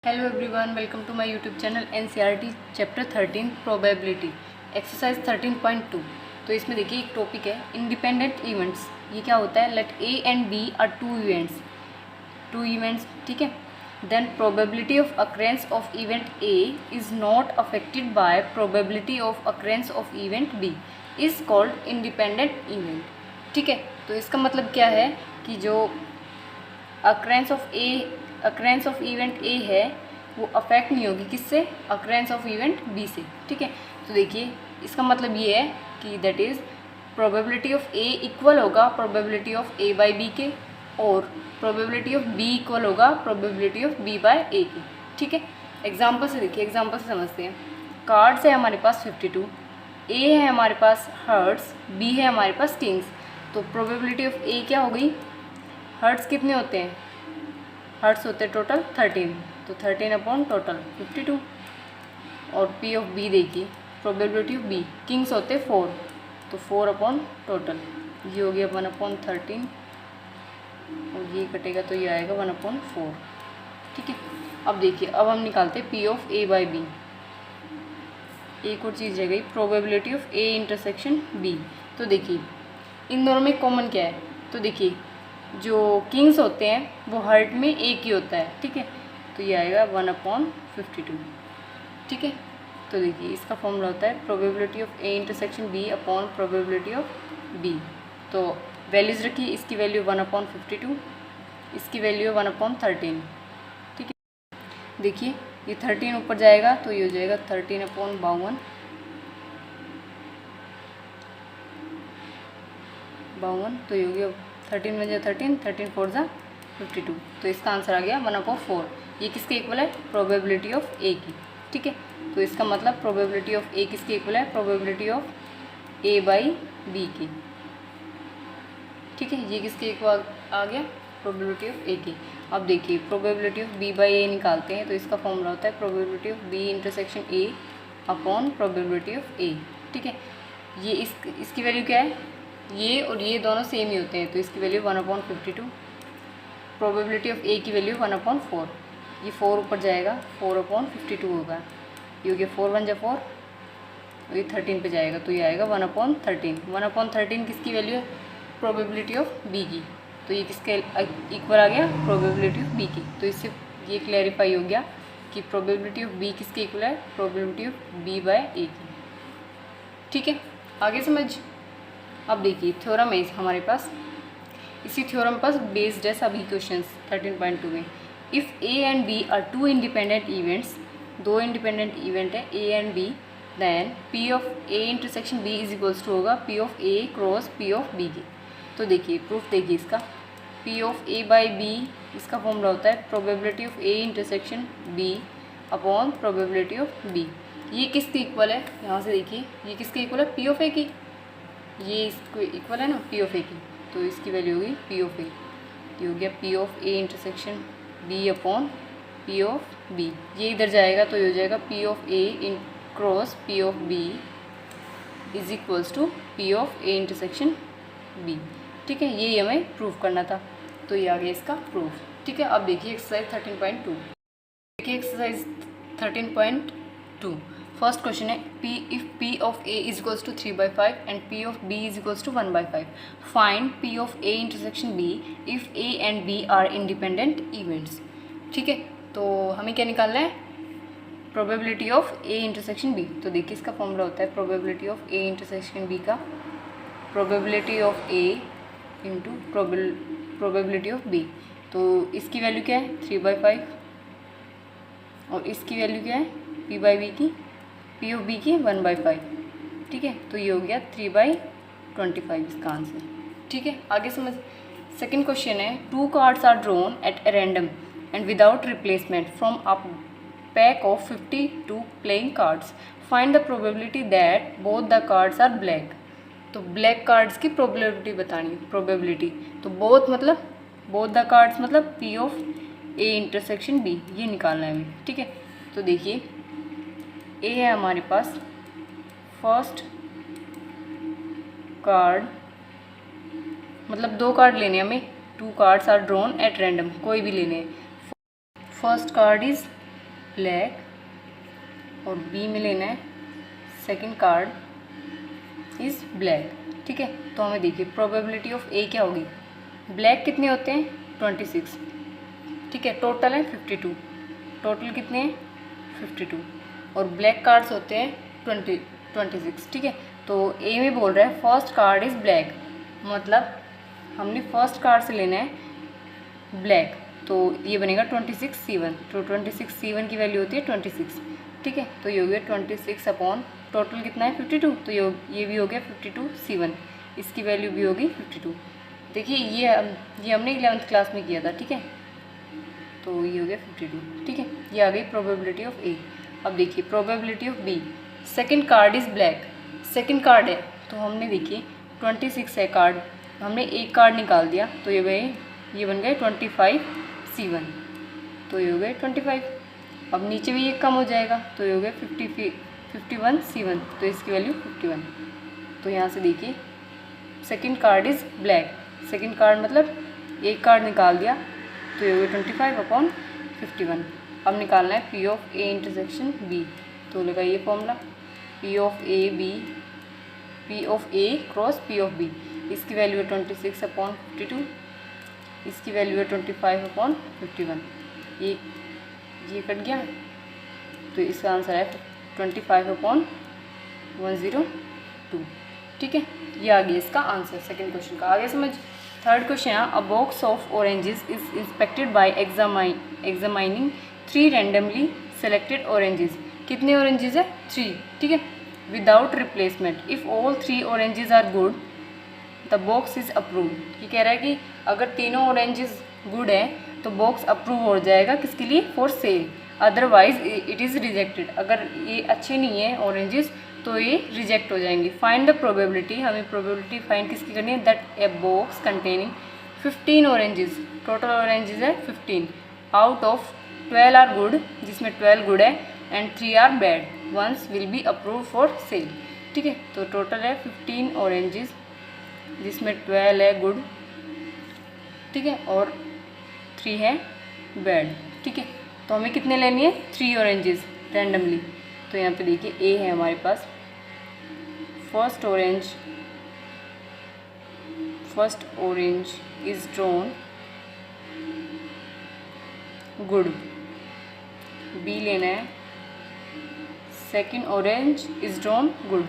Hello everyone, welcome to my YouTube channel NCERT chapter 13 probability exercise 13.2। तो इसमें देखिए एक टॉपिक है इंडिपेंडेंट इवेंट्स। ये क्या होता है? Let A and B are two events, ठीक है। Then probability of occurrence of event A is not affected by probability of occurrence of event B is called independent event, ठीक है। तो इसका मतलब क्या है कि जो अक्रेंस ऑफ इवेंट ए है वो अफेक्ट नहीं होगी किससे? अक्रेंस ऑफ इवेंट बी से, ठीक है। तो देखिए इसका मतलब ये है कि that is probability of a equal होगा probability of A by b के, और प्रोबेबिलिटी ऑफ बी इक्वल होगा probability of B by a के, ठीक है। एग्जाम्पल से देखिए, एग्जाम्पल से समझते हैं। कार्ड्स है हमारे पास 52, ए है हमारे पास हर्ट्स, बी है हमारे पास किंग्स। तो प्रोबेबिलिटी ऑफ ए क्या हो गई? हर्ट्स कितने होते हैं? हर्ट्स होते हैं टोटल 13, तो 13 अपॉन टोटल 52। और पी ऑफ बी देखिए, प्रोबेबिलिटी ऑफ बी, किंग्स होते 4, तो 4 अपॉन टोटल, ये हो गया 1/13, और ये कटेगा तो ये आएगा 1/4, ठीक है। अब देखिए, अब हम निकालते हैं P of A by B. एक और चीज़ रह गई, probability of A intersection B. तो देखिए इन दोनों में कॉमन क्या है? तो देखिए जो किंग्स होते हैं वो हर्ट में एक ही होता है, ठीक है। तो ये आएगा 1/52, ठीक है। तो देखिए इसका फॉर्मूला होता है probability of A intersection B upon probability of B. तो वैल्यूज़ रखिए, इसकी वैल्यू 1/52, इसकी वैल्यू 1/13, ठीक है। देखिए ये 13 ऊपर जाएगा तो ये हो जाएगा 13/52, 52, तो ये हो गया 13 में 13, 13 4 ज़ा 52, तो इसका आंसर आ गया 1/4। ये किसके इक्वल है? प्रोबेबिलिटी ऑफ ए की, ठीक है। तो इसका मतलब प्रोबेबिलिटी ऑफ ए किसके इक्वल है? Probability of A by B की, ठीक है। ये किसके इक्वल आ गया? प्रोबेबिलिटी ऑफ ए की। अब देखिए probability of b by a निकालते हैं, तो इसका फॉर्मूला होता है probability of B intersection A upon probability of a, ठीक है। ये इसकी वैल्यू क्या है? ये और ये दोनों सेम ही होते हैं, तो इसकी वैल्यू 1/52। प्रोबेबिलिटी ऑफ ए की वैल्यू 1/4, ये 4 ऊपर जाएगा, 4/52 होगा, ये हो गया 4 1 जा 4, और ये 13 पे जाएगा तो ये आएगा 1/13। 1/13 किसकी वैल्यू है? प्रोबेबिलिटी ऑफ बी की, तो ये किसके इक्वल आ गया? प्रोबेबिलिटी ऑफ बी की। तो इससे ये क्लैरिफाई हो गया कि प्रोबेबिलिटी ऑफ बी किसके इक्वल है? प्रोबेबिलिटी ऑफ बी बाय ए की, ठीक है। आगे समझ। अब देखिए थ्योरम है हमारे पास, इसी थ्योरम पर बेस्ड है सभी क्वेश्चंस 13.2 में। If a and B are two independent events, दो इंडिपेंडेंट इवेंट है a and b, then p of A intersection b is equals to होगा p of A cross P of B की। तो देखिए proof देखिए इसका, p of A by b, इसका formula होता है probability of A intersection B upon probability of B. ये किसके इक्वल है? यहाँ से देखिए ये किसके इक्वल है? पी ऑफ ए की, ये इसको इक्वल है ना पी ऑफ ए की, तो इसकी वैल्यू होगी पी ऑफ ए, ये हो गया P of A intersection B upon P of B. ये इधर जाएगा तो ये हो जाएगा P of A in cross P of B is equals to P of A intersection B, ठीक है। यही हमें प्रूफ करना था, तो ये आ गया इसका प्रूफ, ठीक है। अब देखिए एक्सरसाइज 13.2। देखिए एक्सरसाइज 13.2, फर्स्ट क्वेश्चन है P if P of A is equals to 3/5 and P of B is equals to 1/5, find P of A intersection B if A and B are independent events, ठीक है। तो हमें क्या निकालना है? Probability of A intersection B। तो देखिए इसका फॉर्मूला होता है probability of A intersection B का probability of A into probability of B। तो इसकी वैल्यू क्या है? 3/5, और इसकी वैल्यू क्या है? P बाई बी की, P ऑफ B की 1/5, ठीक है। तो ये हो गया 3/25 इसका आंसर, ठीक है। आगे समझ। सेकंड क्वेश्चन है 2 cards are drawn at random and without replacement from a pack of 52 playing cards, find the probability that both the cards are black. तो ब्लैक कार्ड्स की प्रोबेबिलिटी बतानी है, प्रोबेबिलिटी। तो बोथ द कार्ड्स मतलब P of A intersection B, ये निकालना है हमें, ठीक है। तो देखिए ए है हमारे पास फर्स्ट कार्ड, मतलब 2 कार्ड लेने हैं हमें, 2 cards are drawn at random, कोई भी लेने हैं। फर्स्ट कार्ड इज ब्लैक और बी में लेना है सेकंड कार्ड इज़ ब्लैक। ठीक है, तो हमें देखिए प्रोबेबिलिटी ऑफ ए क्या होगी, ब्लैक कितने होते हैं 26, ठीक है, टोटल है 52, टोटल कितने हैं 52 और ब्लैक कार्ड्स होते हैं 26। ठीक है, तो ए में बोल रहा है फर्स्ट कार्ड इज़ ब्लैक, मतलब हमने फर्स्ट कार्ड से लेना है ब्लैक, तो ये बनेगा 26C1, तो 26C1 की वैल्यू होती है 26। ठीक है, तो ये हो गया 26 अपॉन टोटल कितना है 52, तो ये भी हो गया 52C1, इसकी वैल्यू भी होगी 52। देखिए ये हमने 11th क्लास में किया था। ठीक है, तो ये हो गया 52। ठीक है, ये आ गई प्रोबेबिलिटी ऑफ ए। अब देखिए probability of B, second card is black, second card है तो हमने देखिए 26 है कार्ड, हमने एक कार्ड निकाल दिया तो ये बन गए 25C1, तो ये हो गए 25। अब नीचे भी एक कम हो जाएगा तो ये हो गया 51C1, तो इसकी वैल्यू 51। तो यहाँ से देखिए second card is black, second card मतलब एक कार्ड निकाल दिया तो ये हो गया 25 अपॉन 51। अब निकालना है P of A intersection B, तो लगाइए formula P of A cross P of B, इसकी वैल्यू है 26 अपॉन 52, इसकी वैल्यू है 25 अपॉन 51, ये कट गया तो इसका आंसर है 25 अपॉन 102। ठीक है, ये आ गया इसका आंसर सेकंड क्वेश्चन का। आगे समझ थर्ड क्वेश्चन है a box of oranges is inspected by examining 3 randomly selected oranges, कितने ऑरेंजेस है 3। ठीक है, without replacement if all 3 oranges are good the box is approved. ये कह रहा है कि अगर तीनों ऑरेंजेस गुड है तो बॉक्स अप्रूव हो जाएगा, किसके लिए, for sale, otherwise it is rejected, अगर ये अच्छे नहीं है ऑरेंजेस तो ये रिजेक्ट हो जाएंगे। फाइंड द प्रोबेबिलिटी, हमें प्रोबेबिलिटी फाइंड किसकी करनी है, that a box containing 15 oranges, total oranges है 15, आउट ऑफ 12 आर गुड, जिसमें 12 गुड है and 3 are bad, once will be approve for sale. ठीक है, तो टोटल है 15 ऑरेंजेस जिसमें 12 है गुड, ठीक है, और 3 है बैड। ठीक है, तो हमें कितने लेनी है 3 ऑरेंजेस रैंडमली, तो यहाँ पे देखिए ए है हमारे पास, first orange is drawn good, b लेना है, second orange is drawn good,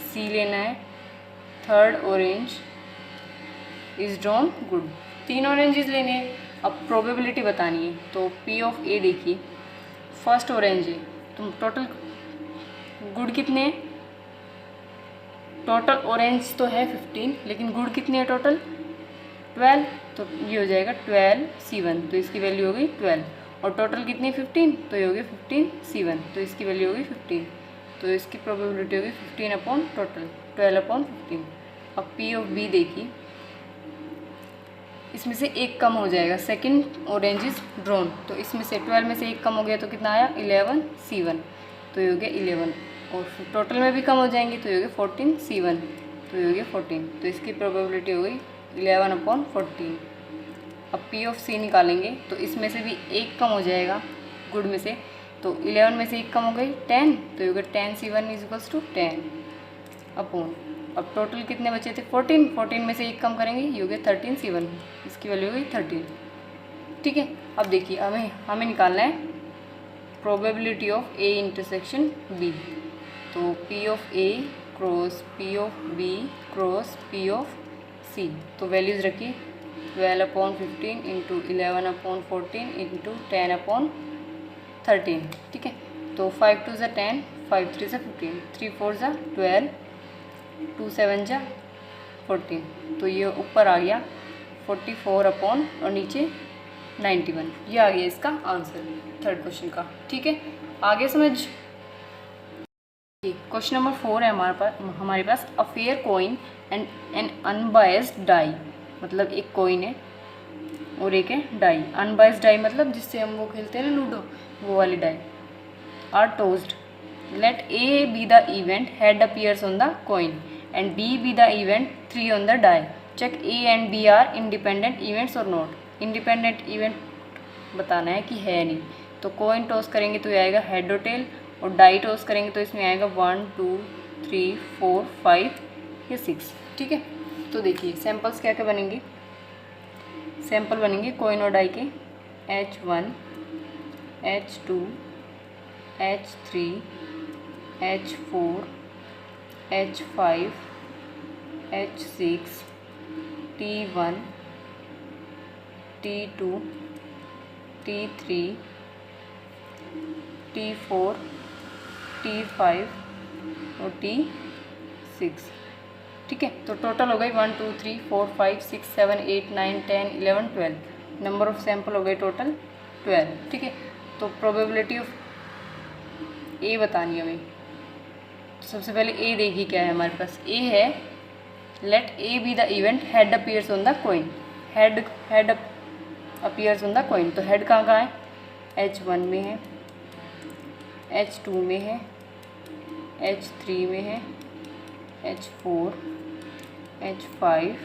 c लेना है, third orange is drawn good, 3 oranges लेने हैं। अब प्रोबेबिलिटी बतानी है, तो पी ऑफ ए देखिए फर्स्ट ऑरेंज है तो टोटल गुड कितने हैं, टोटल ऑरेंज तो है 15 लेकिन गुड कितने हैं टोटल 12, तो ये हो जाएगा 12C1, तो इसकी वैल्यू हो गई 12, और टोटल कितने 15, तो ये हो गया 15C1, तो इसकी वैल्यू होगी 15, तो इसकी प्रोबेबिलिटी होगी 15 अपॉन टोटल 12 अपॉन 15। अब पी ऑफ बी देखिए, इसमें से एक कम हो जाएगा, सेकंड ऑरेंज इज ड्रॉन, तो इसमें से 12 में से एक कम हो गया तो कितना आया 11C1, तो ये हो गया 11, और टोटल में भी कम हो जाएंगे तो ये हो गया 14C1, तो ये हो गया 14, तो इसकी प्रोबेबिलिटी हो गई 11 अपॉन 14। अब पी ऑफ सी निकालेंगे तो इसमें से भी एक कम हो जाएगा गुड में से, तो 11 में से एक कम हो गई 10, तो ये हो गया 10C1 is equals to 10 upon, अब टोटल कितने बचे थे 14 में से एक कम करेंगे ये हो गया 13C1, इसकी वैल्यू हो गई 13। ठीक है, अब देखिए हमें निकालना है probability of A intersection B, तो p of A cross P of b cross P of c, तो वैल्यूज़ रखिए 12 upon 15 into 11 upon 14 into 10 upon 13। ठीक है, तो 5 2 ज़ा 10, 5 3 ज़ा 15, 3 4 ज़ा 12, 2 7 ज़ा 14, तो ये ऊपर आ गया 44 अपॉन और नीचे 91, ये आ गया इसका आंसर थर्ड क्वेश्चन का। ठीक है, आगे समझ। क्वेश्चन नंबर 4 है हमारे पास a fair coin and an unbiased die, मतलब एक कॉइन है और एक है डाई, अनबायस्ड डाई मतलब जिससे हम वो खेलते हैं ना लूडो, वो वाली die, are tossed, let A B the event head appears on the coin and b B the event 3 on the die, check a and B are independent events और नॉट। इंडिपेंडेंट इवेंट बताना है कि है नहीं, तो coin toss करेंगे तो ये आएगा हेड और टेल, और डाई टॉस करेंगे तो इसमें आएगा 1 2 3 4 5 या 6। ठीक है, तो देखिए सैम्पल्स क्या क्या बनेंगे। सैम्पल बनेंगे कॉइन और डाई के H1 H2 H3 H4 H5 H6 T1 T2 T3 T4 T5 और T6। ठीक है, तो टोटल हो गई 1 2 3 4 5 6 7 8 9 10 11 12। नंबर ऑफ सैंपल हो गए टोटल 12। ठीक है, तो प्रोबेबिलिटी ऑफ ए बतानी है हमें। तो सबसे पहले ए देखिए क्या है हमारे पास। ए है let A B the event head appears on the coin. Head appears on the coin, तो हेड कहाँ कहाँ है, H1 में है, H2 में है, H3 में है, H4 H5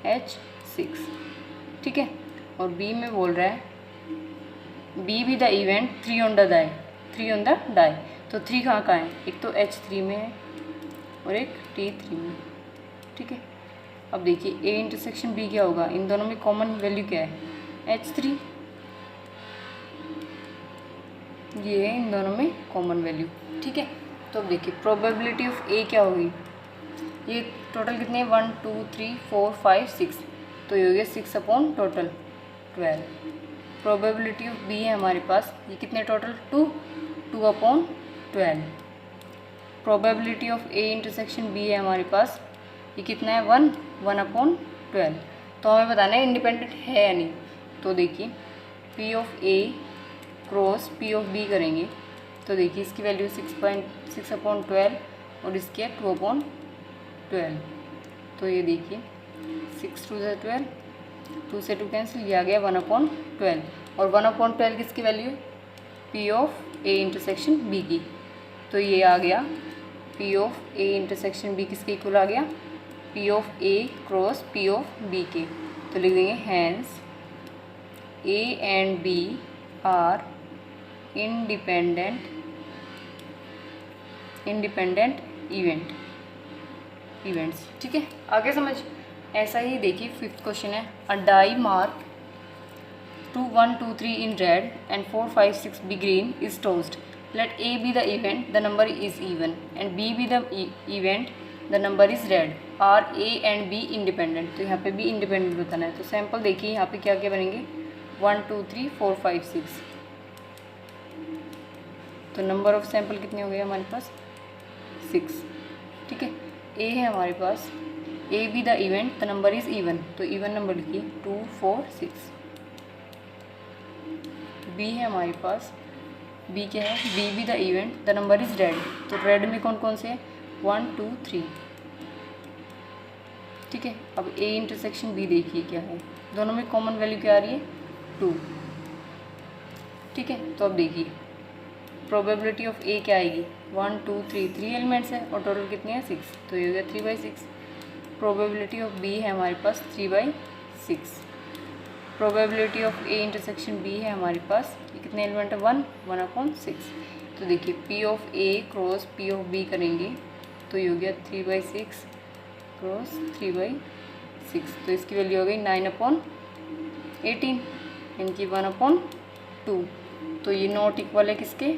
H6। ठीक है, और बी में बोल रहा है B B the event 3 on the die, 3 on the die. तो 3 कहाँ कहाँ है, एक तो H3 में है और एक T3 में। ठीक है, अब देखिए A इंटरसेक्शन B क्या होगा, इन दोनों में कॉमन वैल्यू क्या है, H3। ये है इन दोनों में कॉमन वैल्यू। ठीक है, तो अब देखिए प्रोबेबिलिटी ऑफ A क्या होगी, ये टोटल कितने हैं 1 2 3 4 5 6, तो ये हो गया 6 upon total 12। Probability of B है हमारे पास, ये कितने total 2 upon 12। Probability of A intersection B है हमारे पास, ये कितना है 1 अपॉन 12। तो हमें बताना है इंडिपेंडेंट है या नहीं। तो देखिए P of A cross P of B करेंगे तो देखिए इसकी वैल्यू 6 अपॉन 12 और इसकी है 2 अपॉन 12। तो ये देखिए 6 2 से 12, 2 से 2 कैंसिल, ये आ गया 1 अपॉन 12। और 1 अपॉन 12 किसकी वैल्यू है, P of A intersection B की। तो ये आ गया P of A intersection B किसके इक्वल आ गया, P of A cross P of B के। तो लिख देंगे hence A and B are independent events. ठीक है, आगे समझ। ऐसा ही देखिए 5th क्वेश्चन है, a die mark 2 1 2 3 in red and 4 5 6 be green is tossed. Let A be the event the number is even and B be the event the number is red. Are A and B independent. तो यहाँ पे भी independent बताना है। तो sample देखिए यहाँ पे क्या क्या बनेंगे 1 2 3 4 5 6। तो नंबर ऑफ सैंपल कितने हो गए हमारे पास 6। ठीक है, A है हमारे पास, A be the event the number is even, तो इवन नंबर लिखिए 2 4 6। B है हमारे पास, B क्या है, B be the event the number is red. तो रेड में कौन कौन से हैं 1 2 3। ठीक है, अब A इंटरसेक्शन B देखिए क्या है, दोनों में कॉमन वैल्यू क्या आ रही है 2। ठीक है, तो अब देखिए प्रोबेबिलिटी ऑफ A क्या आएगी 1 2 3, 3 एलिमेंट्स है और टोटल कितने हैं 6, तो ये हो गया 3/6। प्रोबेबिलिटी ऑफ B है हमारे पास 3/6। Probability of A intersection B है हमारे पास, ये कितने एलिमेंट है 1 अपॉन 6। तो देखिए P of A cross P of B करेंगे तो ये हो गया 3/6 क्रॉस 3/6। तो इसकी वैल्यू हो गई 9 अपॉन 18, इनकी 1 अपॉन 2। तो ये नॉट इक्वल है किसके,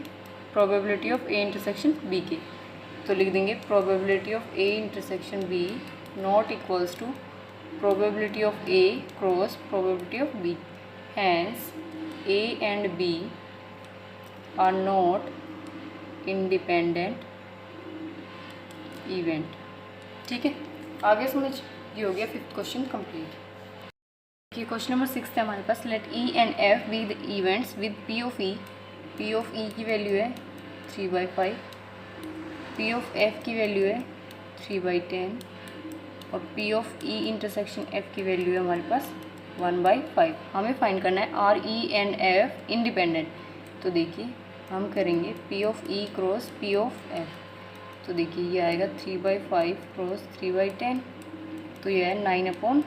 probability of A intersection B के। तो लिख देंगे probability of A intersection B not equals to probability of A cross probability of B। Hence A and B are not independent event. ठीक है, आगे समझ। ये हो गया 5th क्वेश्चन कंप्लीट। ये क्वेश्चन नंबर 6 है हमारे पास, let E and F be the events with P of E। P of E की वैल्यू है 3/5, P ऑफ F की वैल्यू है 3/10 और P of E intersection F की वैल्यू है हमारे पास 1/5। हमें फाइंड करना है are E and F independent. तो देखिए हम करेंगे P of E cross P of F। तो देखिए ये आएगा 3/5 क्रॉस 3/10, तो ये है 9 upon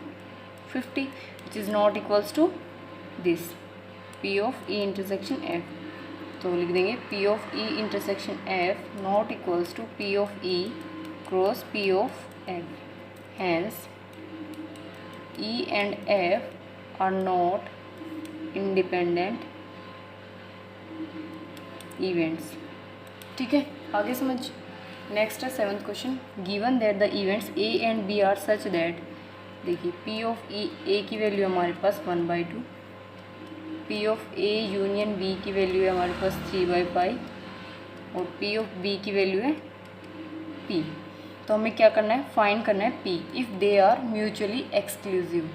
50 which is not equals to this P of E intersection F। तो लिख देंगे P of E intersection F not equals to P of E cross P of F, hence E and F are not independent events. ठीक है, आगे समझ। Next है 7th question, given that the events A and B are such that, देखिए P of ए की value हमारे पास 1/2, p of A union B की वैल्यू है हमारे पास 3/5 और पी ऑफ बी की वैल्यू है पी। तो हमें क्या करना है, फाइंड करना है P if they are mutually exclusive.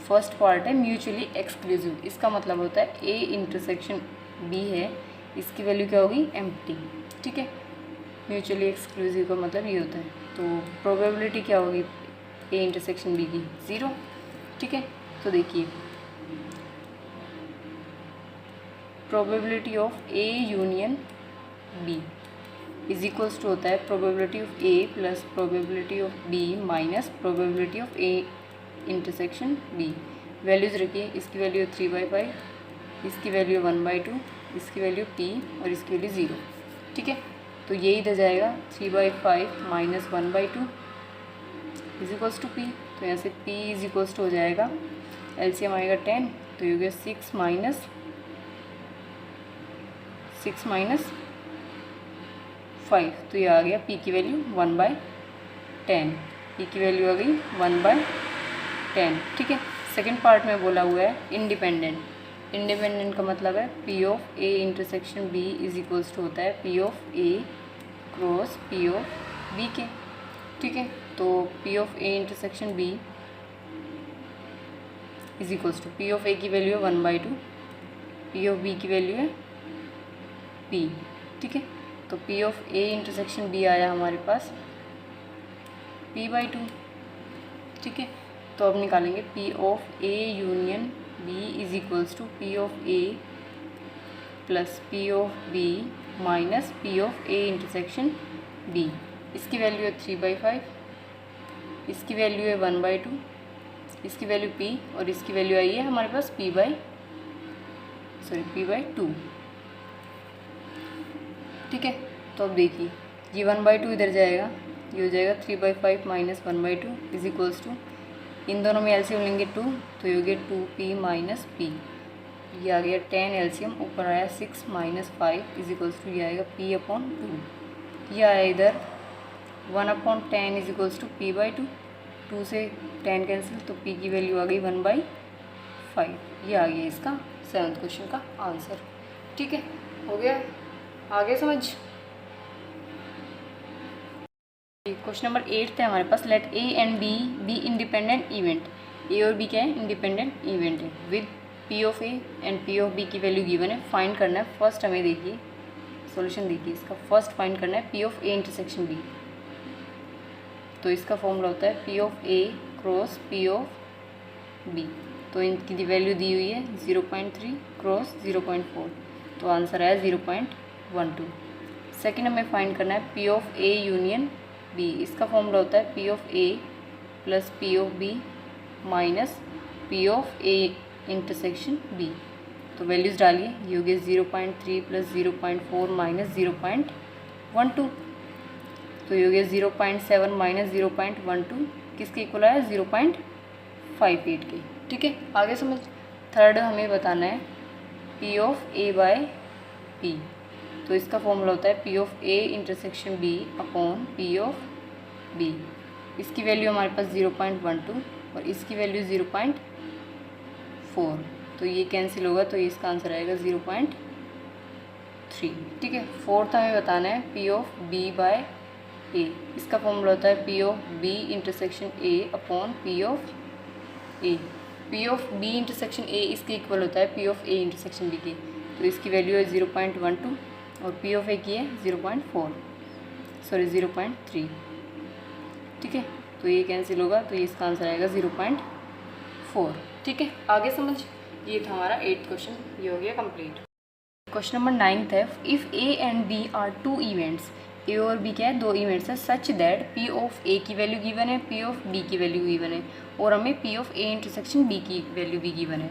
First part है म्यूचुअली एक्सक्लूसिव, इसका मतलब होता है ए इंटरसेक्शन बी है, इसकी वैल्यू क्या होगी, एम्प्टी। ठीक है, म्यूचुअली एक्सक्लूसिव का मतलब ये होता है। तो प्रोबेबिलिटी क्या होगी ए इंटरसेक्शन बी की, 0। ठीक है, तो देखिए probability of A union B is equals to होता है probability of A plus probability of B minus probability of A intersection B. Values रखिए, इसकी वैल्यू 3/5, इसकी वैल्यू 1/2, इसकी वैल्यू p और इसकी वैल्यू 0। ठीक है, तो ये इधर जाएगा 3/5 minus 1/2 is equals to p। तो यहाँ से p इज इक्वल्स टू हो जाएगा, एलसीएम आएगा 10, तो ये हो गया 6 माइनस 5, तो ये आ गया p की वैल्यू 1/10, p की वैल्यू आ गई 1/10। ठीक है, सेकेंड पार्ट में बोला हुआ है इंडिपेंडेंट। इंडिपेंडेंट का मतलब है P of A intersection b is equals to होता है P of A cross P of b के। ठीक है, तो p of A intersection b is equals to P of ए की वैल्यू है 1/2, पी ऑफ बी की वैल्यू है पी। ठीक है, तो p of A intersection b आया हमारे पास p/2। ठीक है, तो अब निकालेंगे p of A union B is equals to P of A plus P of B minus P of A intersection B. इसकी वैल्यू है 3/5, इसकी वैल्यू है 1/2, इसकी वैल्यू p और इसकी वैल्यू आई है हमारे पास p/2। ठीक है, तो अब देखिए ये 1/2 इधर जाएगा, ये हो जाएगा 3/5 माइनस 1/2 इज इक्वल्स टू, इन दोनों में एलसीएम लेंगे 2, तो ये हो गया 2p माइनस p। ये आ गया 10 एलसीएम, ऊपर आया 6 माइनस 5 इज इक्वल्स टू, ये आएगा p/2। ये आया इधर 1/10 इज इक्वल्स टू p/2, 2 से 10 कैंसिल, तो p की वैल्यू आ गई 1/5। ये आ गया इसका 7th क्वेश्चन का आंसर। ठीक है, हो गया, आगे समझ। क्वेश्चन नंबर 8 है हमारे पास, let A and b be independent event. A और बी क्या है, इंडिपेंडेंट इवेंट है, with p of a and p of B की वैल्यू गिवन है। फाइंड करना है, फर्स्ट हमें देखिए सॉल्यूशन देखिए इसका, फर्स्ट फाइंड करना है P of A intersection B. तो इसका फॉर्मूला होता है P of A cross P of B. तो इनकी वैल्यू दी हुई है 0.3 क्रॉस 0.4, तो आंसर आया 0.12। सेकेंड हमें फाइंड करना है P of A union B. इसका फॉर्मूला होता है P of A plus P of B minus P of A intersection B. तो वैल्यूज़ डालिए, ये हो गया 0.3 प्लस 0.4 माइनस 0.12, तो ये हो गया 0.7 माइनस 0.12 किसके इक्वल आया, 0.58 के। ठीक है, आगे समझ। थर्ड हमें बताना है P of A by P. तो इसका फॉर्मूला होता है P of A intersection B upon P of B. इसकी वैल्यू हमारे पास 0.12 और इसकी वैल्यू 0.4, तो ये कैंसिल होगा, तो इसका आंसर आएगा 0.3। ठीक है, फोर्थ हमें बताना है P of B by A. इसका फॉर्मूला होता है P of B intersection A upon P of A. P of B intersection A इसके इक्वल होता है P of A intersection B के। तो इसकी वैल्यू है 0.12 और पी ऑफ ए की है 0.3। ठीक है, तो ये कैंसिल होगा, तो ये इसका आंसर आएगा 0.4। ठीक है, आगे समझ। ये था हमारा 8th क्वेश्चन, ये हो गया कंप्लीट। क्वेश्चन नंबर 9 है, if a and B are 2 events, a और बी क्या है, 2 इवेंट्स है, सच दैट पी ऑफ ए की वैल्यू गिवन है, पी ऑफ बी की वैल्यू गिवन है और हमें p of A intersection b की वैल्यू भी गिवन है।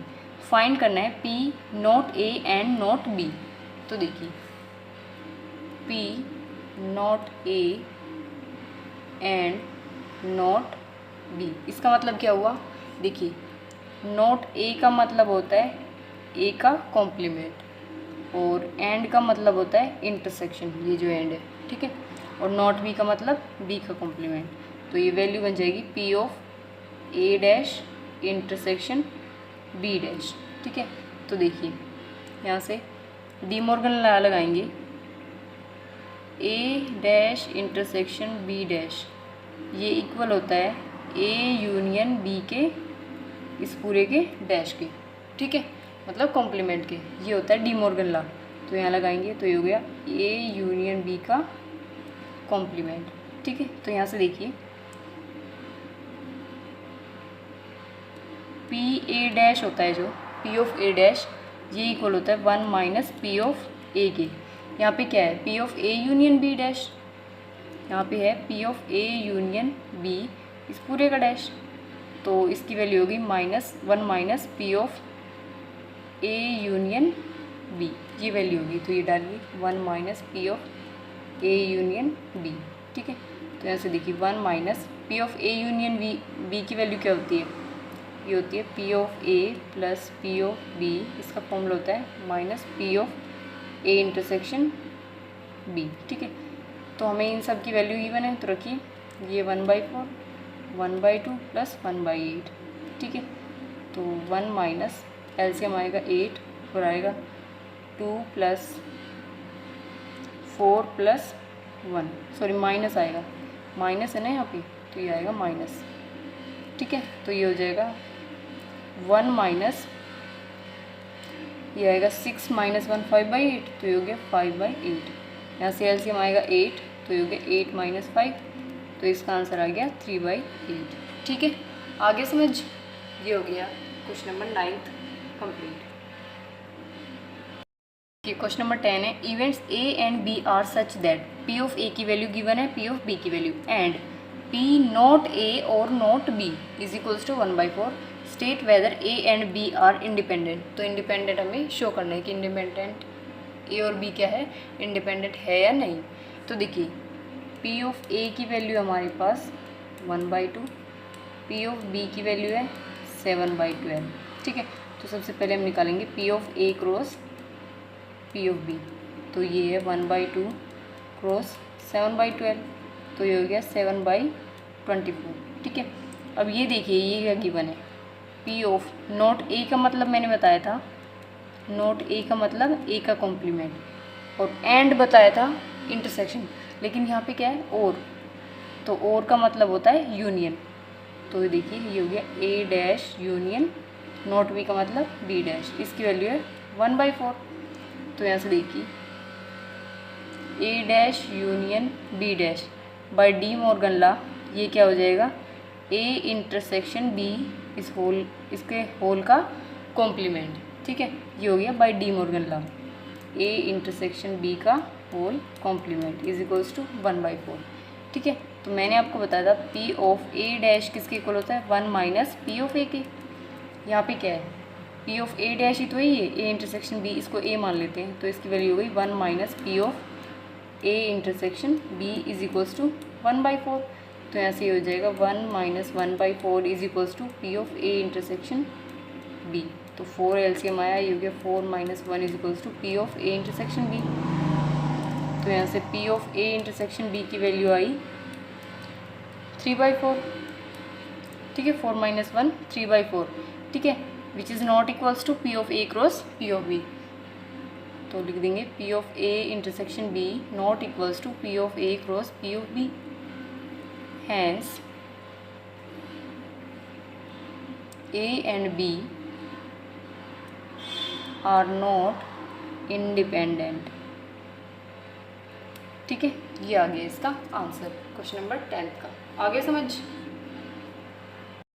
फाइंड करना है p not a and not b. तो तो देखिए P not A and not B, इसका मतलब क्या हुआ? देखिए नॉट A का मतलब होता है A का कॉम्प्लीमेंट और एंड का मतलब होता है इंटरसेक्शन, ये जो एंड है, ठीक है। और नॉट B का मतलब B का कॉम्प्लीमेंट। तो ये वैल्यू बन जाएगी P of A dash intersection B dash, ठीक है। तो देखिए यहाँ से डी मॉर्गन लॉ लगाएंगे, A dash intersection B dash ये इक्वल होता है A यूनियन B के इस पूरे के डैश के, ठीक है, मतलब कॉम्प्लीमेंट के, ये होता है डी मॉर्गन लॉ। तो यहाँ लगाएंगे तो ये हो गया A यूनियन B का कॉम्प्लीमेंट, ठीक है। तो यहाँ से देखिए P A डैश होता है जो P ऑफ A डैश ये इक्वल होता है 1 माइनस P ऑफ A के। यहाँ पे क्या है? P of A union B dash, यहाँ पे है P of A union B इस पूरे का डैश, तो इसकी वैल्यू होगी -1 minus P of A union B, ये वैल्यू होगी। तो ये डालिए 1 minus P of A union B, ठीक है। तो यहाँ से देखिए 1 minus P of A union B की वैल्यू क्या होती है? ये होती है P of A plus P of B, इसका फॉर्मूला होता है minus P of A intersection B, ठीक है। तो हमें इन सब की वैल्यू गिवन है, तो रखिए ये 1/4 1/2 प्लस 1/8, ठीक है। तो 1 माइनस एलसीएम आएगा 8 और आएगा 2 प्लस 4 प्लस 1, सॉरी माइनस आएगा, माइनस है ना यहाँ पे, तो ये आएगा माइनस, ठीक है। तो ये हो जाएगा 1 माइनस, ये आएगा 6 माइनस 1 5/8, तो ये हो गया 5/8। यहाँ से एलसीएम आएगा 8, तो ये हो गया 8 माइनस 5, तो इसका आंसर आ गया 3/8, ठीक है। आगे समझ, ये हो गया question number 9 complete. Question number 10 है events A and B are such that P of A की वैल्यू गिवन है, P ऑफ B की value and P not A और not B is equals to 1/4, state whether A and B are independent. तो independent हमें show करना है कि independent A और B क्या है, इंडिपेंडेंट है या नहीं। तो देखिए P ऑफ A की वैल्यू हमारे पास 1/2, P ऑफ B की वैल्यू है 7/12, ठीक है। तो सबसे पहले हम निकालेंगे P of A cross P of B, तो ये है 1/2 क्रॉस 7/12, तो ये हो गया 7/24, ठीक है। अब ये देखिए ये क्या गिवन है, P ऑफ नॉट A का मतलब मैंने बताया था, नॉट A का मतलब A का कॉम्प्लीमेंट, और एंड बताया था इंटरसेक्शन, लेकिन यहाँ पे क्या है और, तो और का मतलब होता है यूनियन। तो देखिए ये हो गया A dash union not B का मतलब B डैश, इसकी वैल्यू है 1/4। तो यहाँ से देखिए A dash union B dash by de Morgan law, ये क्या हो जाएगा A इंटरसेक्शन B इस होल, इसके होल का कॉम्प्लीमेंट, ठीक है। ये हो गया by de Morgan law, A intersection B का whole complement is equals to 1/4, ठीक है। तो मैंने आपको बताया था P ऑफ A डैश किसके इक्वल होता है, 1 माइनस P ऑफ A के। यहाँ पे क्या है, P ऑफ A डैश ही तो है ये, A इंटरसेक्शन B, इसको A मान लेते हैं, तो इसकी वैल्यू हो गई 1 minus P of A intersection B is equals to 1/4। तो यहाँ से हो जाएगा 1 minus 1/4 is equals to P of A intersection B। तो 4 एलसीएम आया, ये हो गया 4 minus 1 is equals to P of A intersection B। तो यहाँ से P of A intersection B की वैल्यू आई 3/4, ठीक है। 4 माइनस 1 3/4, ठीक है, which is not equals to P of A cross P of B। तो लिख देंगे P of A intersection B not equals to P of A cross P of B, hence A and B are not independent, ठीक है। ये आ गया इसका answer question number 10 का। आगे समझ।